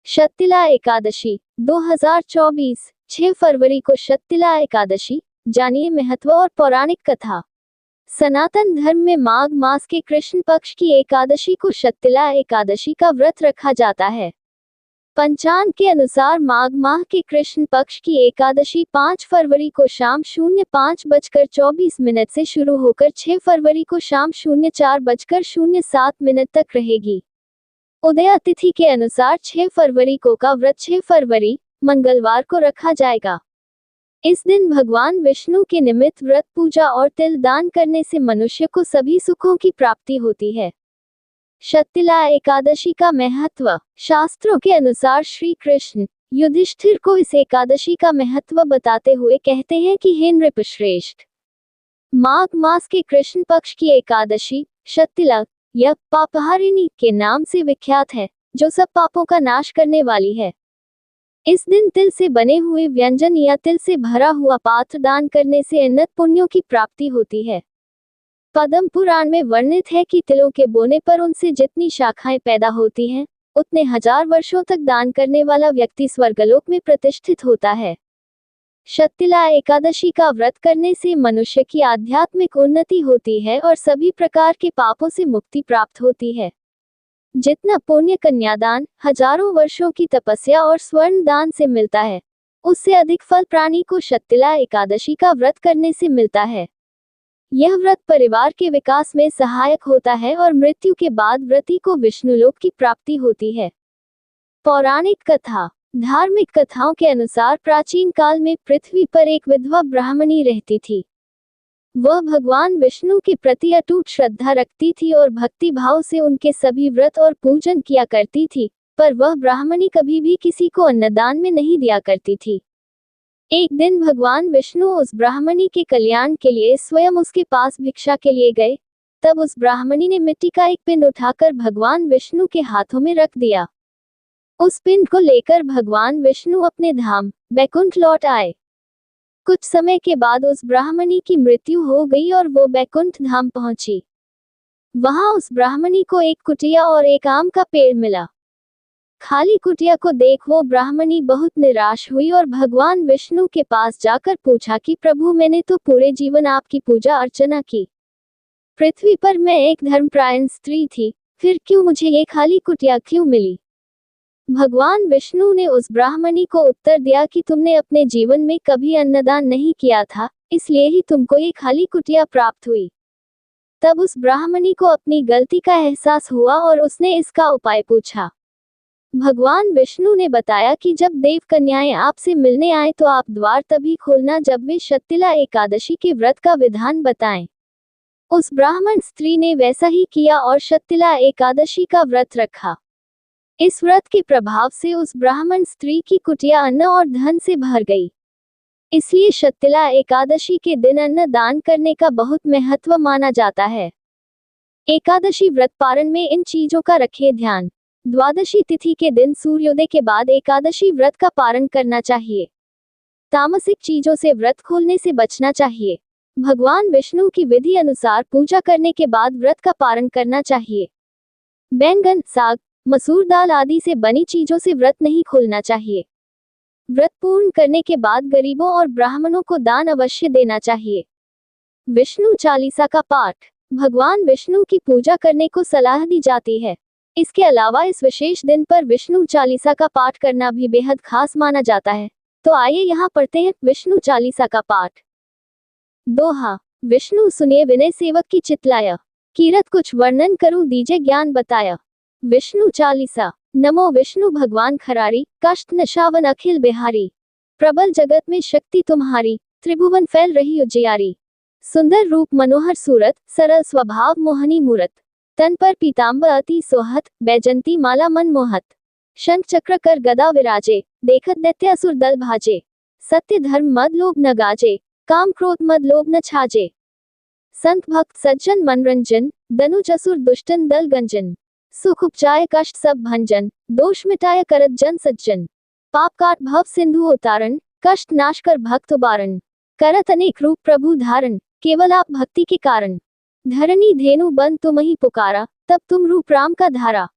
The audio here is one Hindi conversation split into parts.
शततिला एकादशी 2024 6 फरवरी को शततिला एकादशी। जानिए महत्व और पौराणिक कथा। सनातन धर्म में माघ मास के कृष्ण पक्ष की एकादशी को शततिला एकादशी का व्रत रखा जाता है। पंचांग के अनुसार माघ माह के कृष्ण पक्ष की एकादशी 5 फरवरी को शाम 05:24 से शुरू होकर 6 फरवरी को शाम 04:07 तक रहेगी। उदया तिथि के अनुसार 6 फरवरी को का व्रत 6 फरवरी मंगलवार को रखा जाएगा। इस दिन भगवान विष्णु के निमित्त व्रत पूजा और तिल दान करने से मनुष्य को सभी सुखों की प्राप्ति होती है। शततिला एकादशी का महत्व। शास्त्रों के अनुसार श्री कृष्ण युधिष्ठिर को इस एकादशी का महत्व बताते हुए कहते हैं कि हे नृपश्रेष्ठ, माघ मास के कृष्ण पक्ष की एकादशी शततिला यह पापहारिणी के नाम से विख्यात है, जो सब पापों का नाश करने वाली है। इस दिन तिल से बने हुए व्यंजन या तिल से भरा हुआ पात्र दान करने से अनंत पुण्यों की प्राप्ति होती है। पद्म पुराण में वर्णित है कि तिलों के बोने पर उनसे जितनी शाखाएं पैदा होती हैं, उतने 1000 वर्षों तक दान करने वाला व्यक्ति स्वर्गलोक में प्रतिष्ठित होता है। शततिला एकादशी का व्रत करने से मनुष्य की आध्यात्मिक उन्नति होती है और सभी प्रकार के पापों से मुक्ति प्राप्त होती है। जितना पुण्य कन्यादान, हजारों वर्षों की तपस्या और स्वर्ण दान से मिलता है, उससे अधिक फल प्राणी को शततिला एकादशी का व्रत करने से मिलता है। यह व्रत परिवार के विकास में सहायक होता है और मृत्यु के बाद व्रती को विष्णुलोक की प्राप्ति होती है। पौराणिक कथा। धार्मिक कथाओं के अनुसार प्राचीन काल में पृथ्वी पर एक विधवा ब्राह्मणी रहती थी। वह भगवान विष्णु के प्रति अटूट श्रद्धा रखती थी और भक्ति भाव से उनके सभी व्रत और पूजन किया करती थी, पर वह ब्राह्मणी कभी भी किसी को अन्नदान में नहीं दिया करती थी। एक दिन भगवान विष्णु उस ब्राह्मणी के कल्याण के लिए स्वयं उसके पास भिक्षा के लिए गए। तब उस ब्राह्मणी ने मिट्टी का एक पिंड उठाकर भगवान विष्णु के हाथों में रख दिया। उस पिंड को लेकर भगवान विष्णु अपने धाम बैकुंठ लौट आए। कुछ समय के बाद उस ब्राह्मणी की मृत्यु हो गई और वो बैकुंठ धाम पहुंची। वहां उस ब्राह्मणी को एक कुटिया और एक आम का पेड़ मिला। खाली कुटिया को देख वो ब्राह्मणी बहुत निराश हुई और भगवान विष्णु के पास जाकर पूछा कि प्रभु, मैंने तो पूरे जीवन आपकी पूजा अर्चना की। पृथ्वी पर मैं एक धर्मपरायण स्त्री थी, फिर क्यों मुझे ये खाली कुटिया क्यों मिली? भगवान विष्णु ने उस ब्राह्मणी को उत्तर दिया कि तुमने अपने जीवन में कभी अन्नदान नहीं किया था, इसलिए ही तुमको ये खाली कुटिया प्राप्त हुई। तब उस ब्राह्मणी को अपनी गलती का एहसास हुआ और उसने इसका उपाय पूछा। भगवान विष्णु ने बताया कि जब देव कन्याएं आपसे मिलने आए तो आप द्वार तभी खोलना जब वे शततिला एकादशी के व्रत का विधान बताएं। उस ब्राह्मण स्त्री ने वैसा ही किया और शततिला एकादशी का व्रत रखा। इस व्रत के प्रभाव से उस ब्राह्मण स्त्री की कुटिया अन्न और धन से भर गई। इसलिए शततिला एकादशी के दिन अन्न दान करने का बहुत महत्व माना जाता है। एकादशी व्रत पारण में इन चीजों का रखें ध्यान। द्वादशी तिथि के दिन सूर्योदय के बाद एकादशी व्रत का पारण करना चाहिए। तामसिक चीजों से व्रत खोलने से बचना चाहिए। भगवान विष्णु की विधि अनुसार पूजा करने के बाद व्रत का पारण करना चाहिए। बैंगन, साग, मसूर दाल आदि से बनी चीजों से व्रत नहीं खोलना चाहिए। व्रत पूर्ण करने के बाद गरीबों और ब्राह्मणों को दान अवश्य देना चाहिए। विष्णु चालीसा का पाठ। भगवान विष्णु की पूजा करने को सलाह दी जाती है। इसके अलावा इस विशेष दिन पर विष्णु चालीसा का पाठ करना भी बेहद खास माना जाता है। तो आइए यहाँ पढ़ते हैं विष्णु चालीसा का पाठ। दोहा। विष्णु सुनिए विनय सेवक की चितलाया, कीरत कुछ वर्णन करूं दीजे ज्ञान बताया। विष्णु चालीसा। नमो विष्णु भगवान खरारी, कष्ट नशावन अखिल बिहारी। प्रबल जगत में शक्ति तुम्हारी, त्रिभुवन फैल रही उजियारी। सुंदर रूप मनोहर सूरत, सरल स्वभाव मोहनी मूरत। तन पर पीतांबर अति सोहत, बैजंती माला मन मोहत। शंख चक्र कर गदा विराजे, देखत दैत्य असुर दल भाजे। सत्य धर्म मद लोभ न गाजे, काम क्रोध मद लोभ न छाजे। संत भक्त सज्जन मनरंजन, दनुज असुर दुष्टन दल गंजन। सुख उपजाय कष्ट सब भंजन, दोष मिटाय करत जन सज्जन। पाप काट भव सिंधु उतारण, कष्ट नाश कर भक्त उबारण। करत अनेक रूप प्रभु धारण, केवल आप भक्ति के कारण। धरणी धेनु बन तुम ही पुकारा, तब तुम रूप राम का धारा।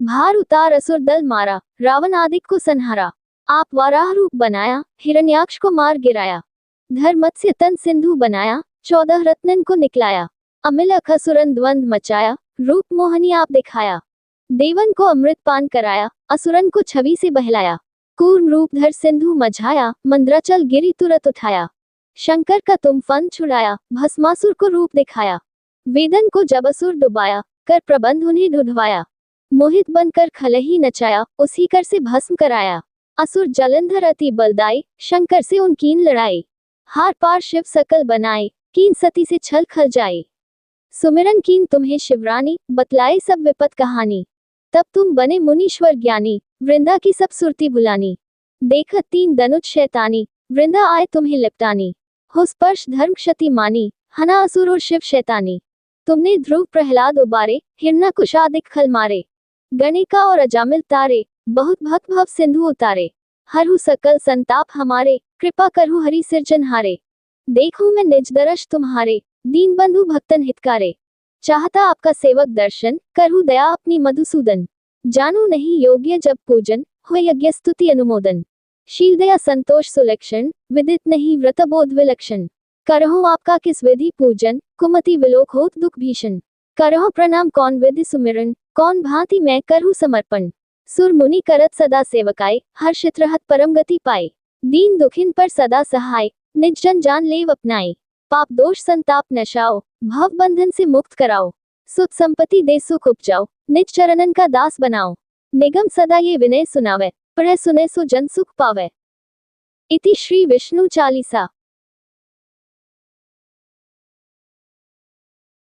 भार उतार असुर दल मारा, रावण आदिक को संहारा। आप वाराह रूप बनाया, हिरण्याक्ष को मार गिराया। धर मत्स्य तन सिंधु बनाया, 14 रत्नन को निकलाया। अमिल अखसुरन द्वंद मचाया, रूप मोहनी आप दिखाया। देवन को अमृत पान कराया, असुरन को छवि से बहलाया। कूर्म रूप धर सिंधु मझाया, मंद्राचल गिरी तुरत उठाया। शंकर का तुम फन छुड़ाया, भस्मासुर को रूप दिखाया। वेदन को जब असुर डुबाया, कर प्रबंध उन्हें ढुढवाया। मोहित बनकर खलही नचाया, उसी कर से भस्म कराया। असुर जलंधर अति बलदाई, शंकर से उनकीन लड़ाई। हार पार शिव सकल बनाए, कीन सती से छल खल जाए। सुमिरन कीन तुम्हें शिवरानी, बतलाए सब विपत कहानी। तब तुम बने मुनीश्वर ज्ञानी, वृंदा की सब सुरती बुलानी। देखत 3 दनुज शैतानी, वृंदा आए तुम्हें लिपटानी। हो स्पर्श धर्म क्षति मानी, हना असुर और शिव शैतानी। तुमने ध्रुव प्रहलाद उबारे, हिरण्याकुश आदिक खल मारे। गणिका और अजामिल तारे, बहुत भक्त भव सिंधु उतारे। हरहु सकल संताप हमारे, कृपा करहु हरि सिरजनहारे। देखो मैं निज दर्श तुम्हारे, दीन बंधु भक्तन हितकारे। चाहता आपका सेवक दर्शन, करहु दया अपनी मधुसूदन। जानू नहीं योग्य जब पूजन, हो यज्ञ स्तुति अनुमोदन। शील दया संतोष सुलक्षण, विदित नहीं व्रत बोध विलक्षण। करहु आपका किस विधि पूजन, कुमति विलोक होत दुख भीषण। करहु प्रणाम कौन विधि सुमिरन, कौन भांति मैं करहु समर्पण। सुर मुनि करत सदा सेवकाय, हर्षित रहत परम गति पाए। दीन दुखिन पर सदा सहाय, निज जन जान लेव अपनाए। पाप दोष संताप नशाओ, भव बंधन से मुक्त कराओ। सुख संपत्ति दे सुख उपजाओ, निज चरणन का दास बनाओ। निगम सदा ये विनय सुनावे, पढ़े सुने सो जन सुख पावे। इति श्री विष्णु चालीसा।